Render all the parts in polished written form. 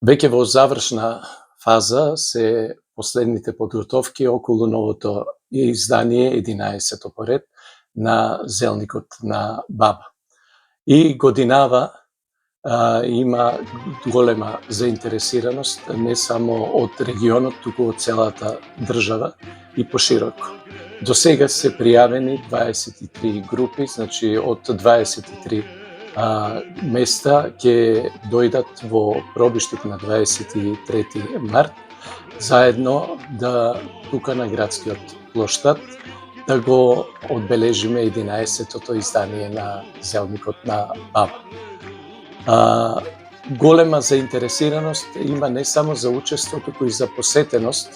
Веќе во завршна фаза се последните подготовки околу новото издание 11-то поред на Зелникот на Баба. И годинава има голема заинтересираност не само од регионот, туку од целата држава и пошироко. До сега се пријавени 23 групи, значи од 23 места ќе дојдат во пробиштик на 23 март, заедно да тука на градскиот плоштад да го одбележиме 11-тото издание на Зелникот на Баба. Голема заинтересираност има не само за учество, туку и за посетеност,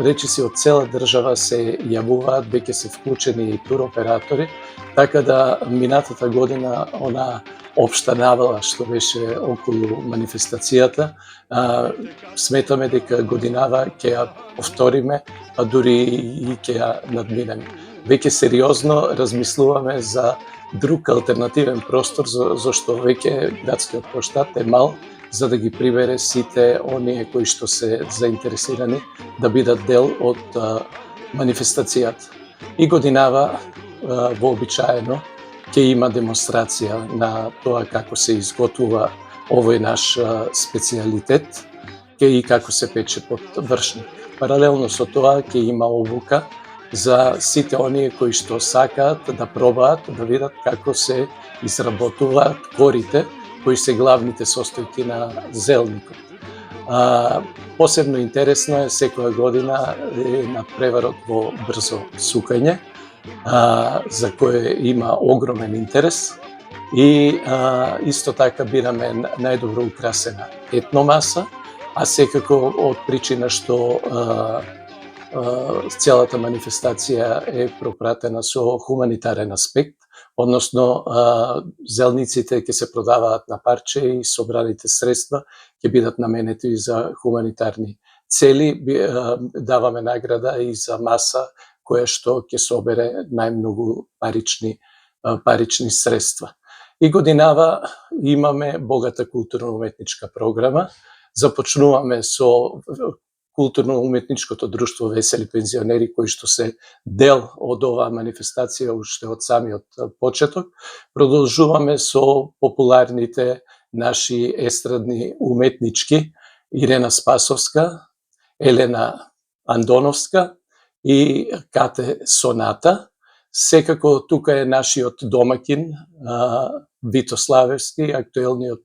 речиси од цела држава се јавуваат, веќе се вклучени и туроператори, така да минатата година она општа навала што беше околу манифестацијата, сметаме дека годинава ќе ја повториме, а дури и ќе ја надминеме. Веќе сериозно размислуваме за друг алтернативен простор, зашто веќе градскиот плоштад е мал, за да ги прибере сите оние кои што се заинтересирани да бидат дел од манифестацијата. И годинава вообичаено ќе има демонстрација на тоа како се изготвува овој наш специјалитет и како се пече под вршник. Паралелно со тоа ќе има обука за сите оние кои што сакаат да пробаат, да видат како се изработуваат корите, кои се главните состојки на зелникот. Посебно интересно е секоја година е надпреварот во брзо сукање, за кое има огромен интерес и исто така бираме најдобро украсена етномаса, а секако од причина што целата манифестација е пропратена со хуманитарен аспект, односно зелниците ќе се продаваат на парче и собраните средства ќе бидат наменети за хуманитарни цели. Даваме награда и за маса која што ќе собере најмногу парични средства. И годинава имаме богата културно-уметничка програма. Започнуваме со културно-уметничкото друштво Весели пензионери, кои што се дел од оваа манифестација уште од самиот почеток. Продолжуваме со популарните наши естрадни уметнички Ирена Спасовска, Елена Андоновска и Кате Соната. Секако тука е нашиот домакин Вито Славевски, актуелниот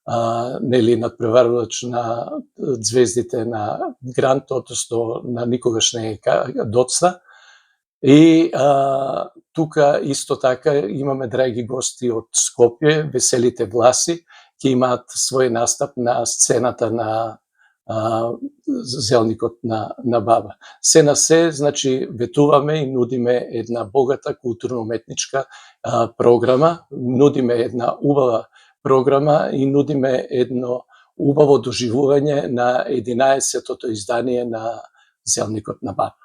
надпреварувач на звездите на Грант, односно на Никогаш не е доцна. И тука исто така имаме драги гости од Скопје, Веселите Власи, ќе имаат свој настап на сцената на Зелникот на Баба. Се на се, значи, ветуваме и нудиме една богата културно-уметничка програма, нудиме една убава програма и нудиме едно убаво доживување на 11-тото издание на Зелникот на Баба.